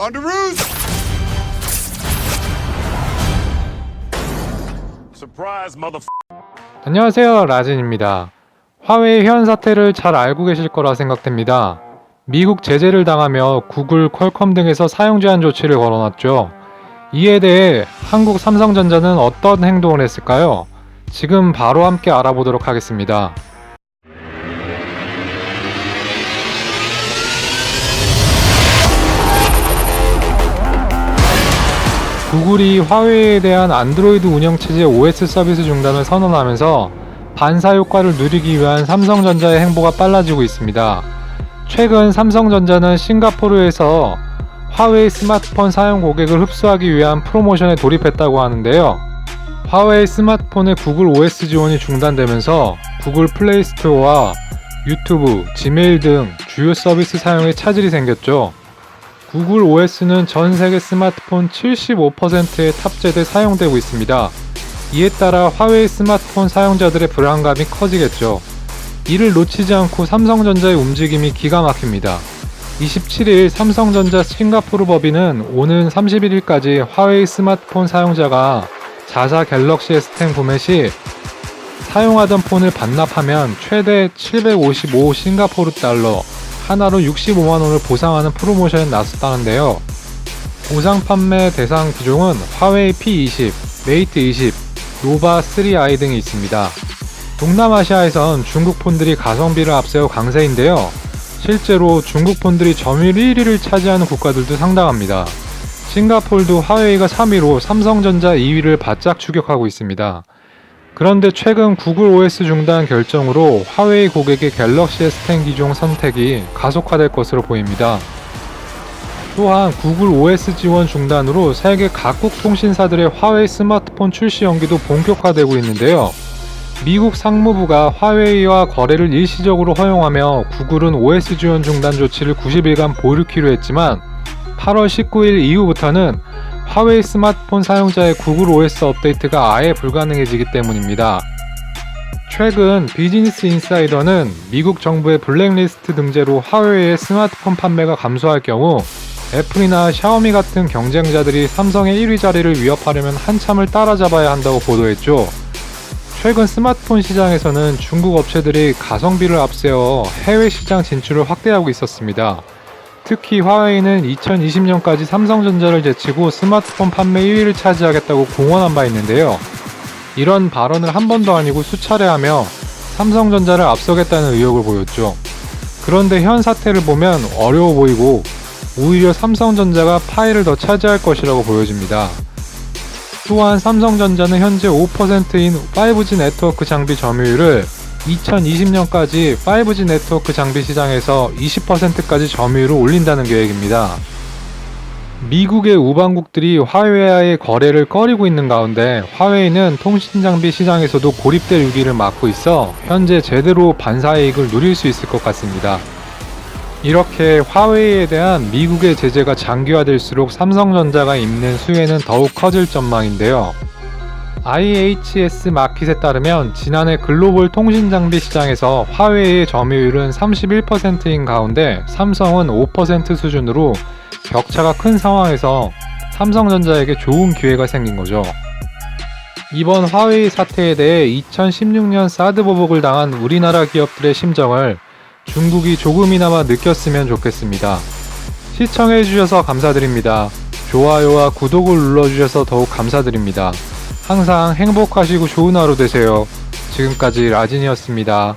On the roof! Surprise, mother. 안녕하세요, 라진입니다. 화웨이 현 사태를 잘 알고 계실 거라 생각됩니다. 미국 제재를 당하며 구글, 퀄컴 등에서 사용 제한 조치를 걸어놨죠. 이에 대해 한국 삼성전자는 어떤 행동을 했을까요? 지금 바로 함께 알아보도록 하겠습니다. 구글이 화웨이에 대한 안드로이드 운영체제 OS 서비스 중단을 선언하면서 반사 효과를 누리기 위한 삼성전자의 행보가 빨라지고 있습니다. 최근 삼성전자는 싱가포르에서 화웨이 스마트폰 사용 고객을 흡수하기 위한 프로모션에 돌입했다고 하는데요. 화웨이 스마트폰의 구글 OS 지원이 중단되면서 구글 플레이 스토어와 유튜브, 지메일 등 주요 서비스 사용에 차질이 생겼죠. 구글 OS는 전 세계 스마트폰 75%에 탑재돼 사용되고 있습니다. 이에 따라 화웨이 스마트폰 사용자들의 불안감이 커지겠죠. 이를 놓치지 않고 삼성전자의 움직임이 기가 막힙니다. 27일 삼성전자 싱가포르 법인은 오는 31일까지 화웨이 스마트폰 사용자가 자사 갤럭시 S10 구매 시 사용하던 폰을 반납하면 최대 755 싱가포르 달러, 하나로 65만원을 보상하는 프로모션에 나섰다는데요. 보상 판매 대상 기종은 화웨이 P20, 메이트 20, 노바 3i 등이 있습니다. 동남아시아에선 중국 폰들이 가성비를 앞세워 강세인데요. 실제로 중국 폰들이 점유율 1위를 차지하는 국가들도 상당합니다. 싱가포르도 화웨이가 3위로 삼성전자 2위를 바짝 추격하고 있습니다. 그런데 최근 구글 OS 중단 결정으로 화웨이 고객의 갤럭시 S10 기종 선택이 가속화될 것으로 보입니다. 또한 구글 OS 지원 중단으로 세계 각국 통신사들의 화웨이 스마트폰 출시 연기도 본격화되고 있는데요. 미국 상무부가 화웨이와 거래를 일시적으로 허용하며 구글은 OS 지원 중단 조치를 90일간 보류키로 했지만 8월 19일 이후부터는 화웨이 스마트폰 사용자의 구글 OS 업데이트가 아예 불가능해지기 때문입니다. 최근 비즈니스 인사이더는 미국 정부의 블랙리스트 등재로 화웨이의 스마트폰 판매가 감소할 경우 애플이나 샤오미 같은 경쟁자들이 삼성의 1위 자리를 위협하려면 한참을 따라잡아야 한다고 보도했죠. 최근 스마트폰 시장에서는 중국 업체들이 가성비를 앞세워 해외 시장 진출을 확대하고 있었습니다. 특히 화웨이는 2020년까지 삼성전자를 제치고 스마트폰 판매 1위를 차지하겠다고 공언한 바 있는데요. 이런 발언을 한 번도 아니고 수차례 하며 삼성전자를 앞서겠다는 의욕을 보였죠. 그런데 현 사태를 보면 어려워 보이고 오히려 삼성전자가 파일을 더 차지할 것이라고 보여집니다. 또한 삼성전자는 현재 5%인 5G 네트워크 장비 점유율을 2020년까지 5G 네트워크 장비 시장에서 20%까지 점유율을 올린다는 계획입니다. 미국의 우방국들이 화웨이와의 거래를 꺼리고 있는 가운데 화웨이는 통신장비 시장에서도 고립될 위기를 맞고 있어 현재 제대로 반사이익을 누릴 수 있을 것 같습니다. 이렇게 화웨이에 대한 미국의 제재가 장기화될수록 삼성전자가 입는 수혜는 더욱 커질 전망인데요. IHS 마켓에 따르면 지난해 글로벌 통신장비 시장에서 화웨이의 점유율은 31%인 가운데 삼성은 5% 수준으로 격차가 큰 상황에서 삼성전자에게 좋은 기회가 생긴 거죠. 이번 화웨이 사태에 대해 2016년 사드 보복을 당한 우리나라 기업들의 심정을 중국이 조금이나마 느꼈으면 좋겠습니다. 시청해주셔서 감사드립니다. 좋아요와 구독을 눌러주셔서 더욱 감사드립니다. 항상 행복하시고 좋은 하루 되세요. 지금까지 라진이었습니다.